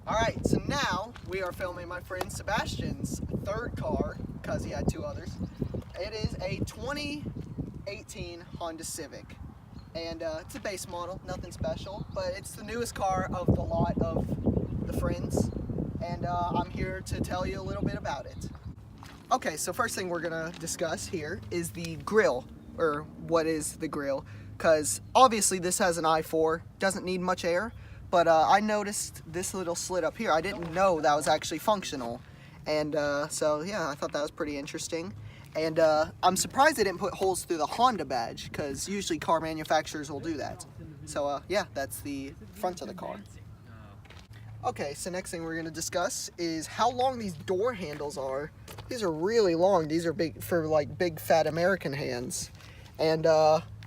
Alright, so now we are filming my friend Sebastian's third car, because he had two others. It is a 2018 Honda Civic. And it's a base model, nothing special, but it's the newest car of the lot of the friends. And I'm here to tell you a little bit about it. Okay, so first thing we're going to discuss here is the grille, or what is the grille, because obviously this has an i4, doesn't need much air. But I noticed this little slit up here. I didn't know that was actually functional. And so, yeah, I thought that was pretty interesting. And I'm surprised they didn't put holes through the Honda badge, because usually car manufacturers will do that. So, yeah, that's the front of the car. Okay, so next thing we're going to discuss is how long these door handles are. These are really long. These are big for, like, big, fat American hands. And,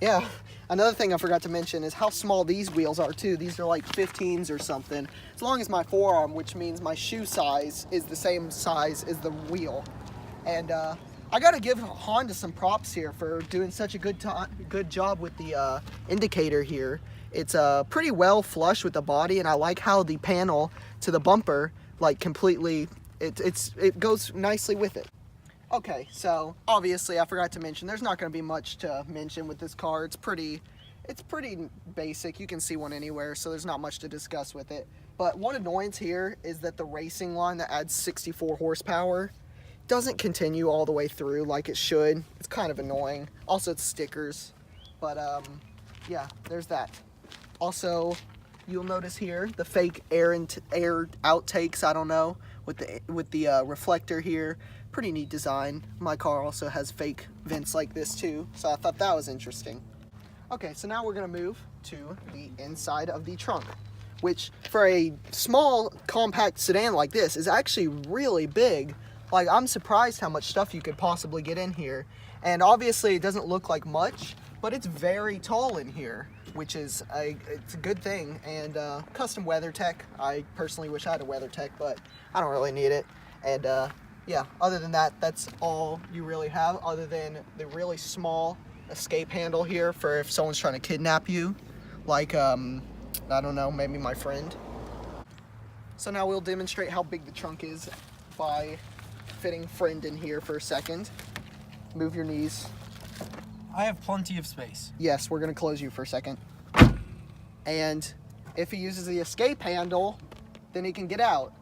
yeah. Another thing I forgot to mention is how small these wheels are too. These are like 15s or something. As long as my forearm, which means my shoe size is the same size as the wheel. And I gotta give Honda some props here for doing such a good job with the indicator here. It's pretty well flush with the body, and I like how the panel to the bumper, like completely, it goes nicely with it. Okay, so obviously I forgot to mention there's not going to be much to mention with this car. It's pretty basic. You can see one anywhere, so there's not much to discuss with it. But one annoyance here is that the racing line that adds 64 horsepower doesn't continue all the way through like it should. It's kind of annoying. Also, it's stickers. But yeah, there's that. Also, you'll notice here the fake air outtakes. I don't know, with the reflector here. Pretty neat design. My car also has fake vents like this too, so I thought that was interesting. Okay, so now we're gonna move to the inside of the trunk, which for a small compact sedan like this is actually really big. Like, I'm surprised how much stuff you could possibly get in here. And obviously it doesn't look like much, but it's very tall in here, which is it's a good thing. And custom WeatherTech. I personally wish I had a WeatherTech, but I don't really need it. And yeah, other than that, that's all you really have, other than the really small escape handle here for if someone's trying to kidnap you, like, I don't know, maybe my friend. So now we'll demonstrate how big the trunk is by fitting friend in here for a second. Move your knees. I have plenty of space. Yes, we're going to close you for a second. And if he uses the escape handle, then he can get out.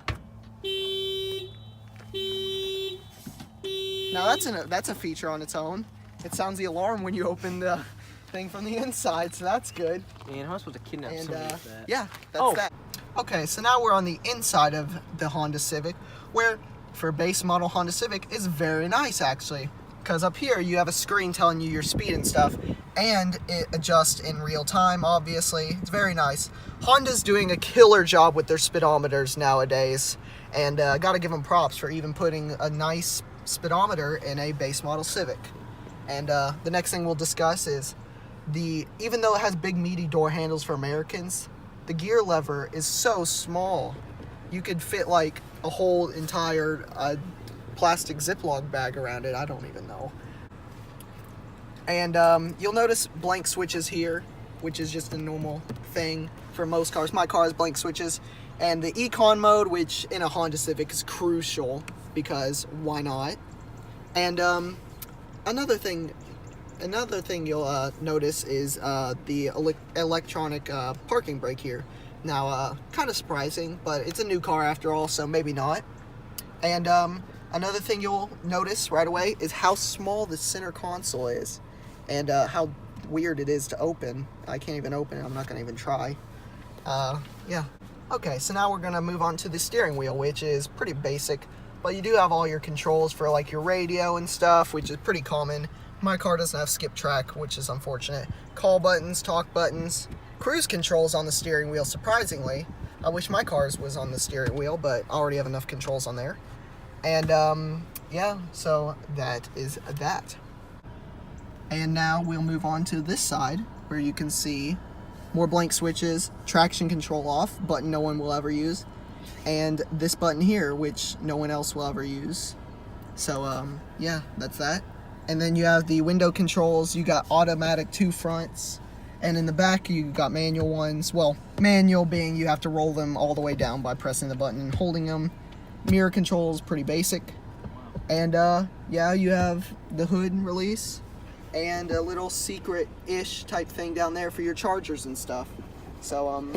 Now that's a feature on its own. It sounds the alarm when you open the thing from the inside, so that's good. Man, how am I supposed to kidnap somebody with that? Yeah, that's that. Okay, so now we're on the inside of the Honda Civic, where for base model Honda Civic is very nice actually, because up here you have a screen telling you your speed and stuff, and it adjusts in real time. Obviously, it's very nice. Honda's doing a killer job with their speedometers nowadays, and gotta give them props for even putting a nice speedometer in a base model Civic. And the next thing we'll discuss is even though it has big meaty door handles for Americans, the gear lever is so small. You could fit like a whole entire plastic Ziploc bag around it. I don't even know. And you'll notice blank switches here, which is just a normal thing for most cars. My car has blank switches. And the Econ mode, which in a Honda Civic is crucial, because why not? And another thing you'll notice is the electronic parking brake here. Now, kind of surprising, but it's a new car after all, so maybe not. And another thing you'll notice right away is how small the center console is, and how weird it is to open. I can't even open it. I'm not going to even try. Yeah. Okay, so now we're going to move on to the steering wheel, which is pretty basic. But you do have all your controls for like your radio and stuff, which is pretty common. My car doesn't have skip track, which is unfortunate. Call buttons, talk buttons, cruise controls on the steering wheel, surprisingly. I wish my car's was on the steering wheel, but I already have enough controls on there. And yeah, so that is that. And now we'll move on to this side, where you can see more blank switches, traction control off, button no one will ever use, and this button here, which no one else will ever use. So yeah, that's that. And then you have the window controls. You got automatic 2 fronts, And in the back, you got manual ones. Well, manual being you have to roll them all the way down by pressing the button and holding them. Mirror controls, pretty basic. And yeah, you have the hood release and a little secret-ish type thing down there for your chargers and stuff. So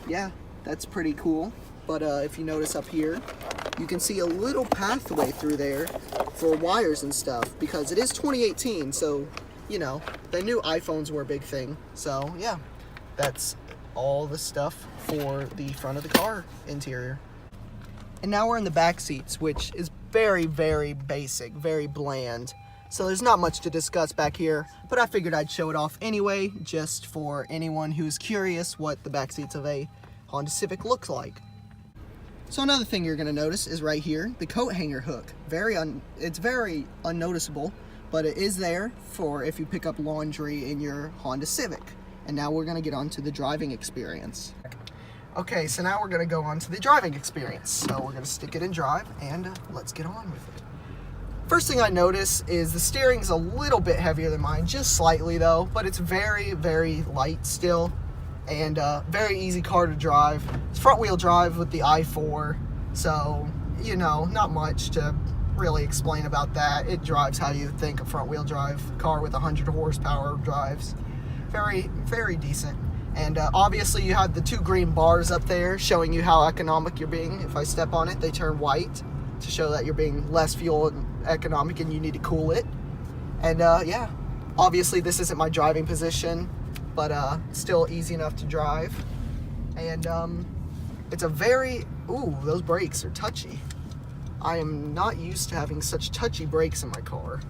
yeah, that's pretty cool. But if you notice up here, you can see a little pathway through there for wires and stuff, because it is 2018, so you know, they knew iPhones were a big thing. So yeah, that's all the stuff for the front of the car interior. And now we're in the back seats, which is very, very basic, very bland. So there's not much to discuss back here, but I figured I'd show it off anyway, just for anyone who's curious what the back seats of a Honda Civic looks like. So another thing you're gonna notice is right here, the coat hanger hook. It's very unnoticeable, but it is there for if you pick up laundry in your Honda Civic. And now we're gonna get on to the driving experience. Okay, so now we're gonna go on to the driving experience. So we're gonna stick it in drive and let's get on with it. First thing I notice is the steering's a little bit heavier than mine, just slightly though, but it's very, very light still, and very easy car to drive. It's front wheel drive with the i4, so, you know, not much to really explain about that. It drives how you think a front wheel drive car with 100 horsepower drives. Very, very decent. And obviously you have the 2 green bars up there showing you how economic you're being. If I step on it, they turn white to show that you're being less fuel economic and you need to cool it. And yeah, obviously this isn't my driving position, but still easy enough to drive. And it's a very, ooh, those brakes are touchy. I am not used to having such touchy brakes in my car,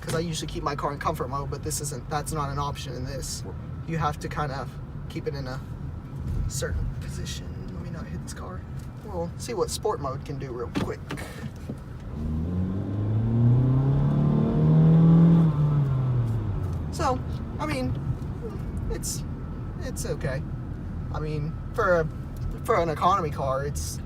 because I usually keep my car in comfort mode, but that's not an option in this. You have to kind of keep it in a certain position. Let me not hit this car. We'll see what sport mode can do real quick. So, I mean, it's okay. I mean, for an economy car, it's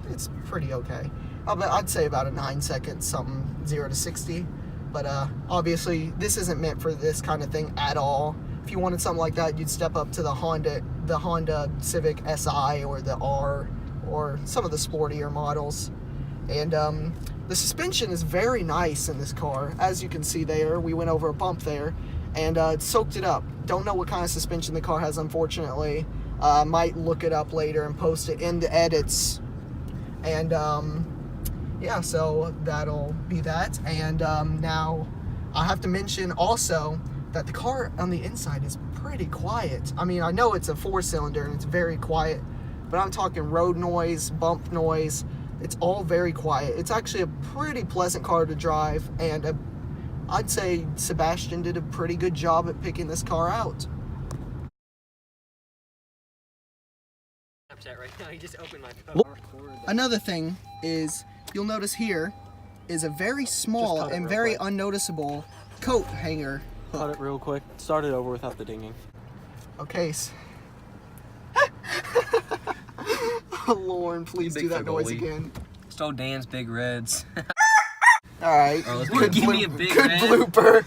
pretty okay. I'd say about a 9 seconds, something 0 to 60. But obviously, this isn't meant for this kind of thing at all. If you wanted something like that, you'd step up to the Honda Civic Si or the R or some of the sportier models. And the suspension is very nice in this car. As you can see there, we went over a bump there, and it soaked it up. Don't know what kind of suspension the car has, unfortunately. Might look it up later and post it in the edits. And yeah, so that'll be that. And now I have to mention also that the car on the inside is pretty quiet. I mean, I know it's a 4-cylinder and it's very quiet, but I'm talking road noise, bump noise. It's all very quiet. It's actually a pretty pleasant car to drive, and I'd say Sebastian did a pretty good job at picking this car out. Right now, you just opened my phone. Another thing is, you'll notice here is a very small and very unnoticeable coat hanger hook. Cut it real quick. Start it over without the dinging. Okay. Lauren, please do that noise again. Stole Dan's big reds. All right. Give me a big red. Blooper.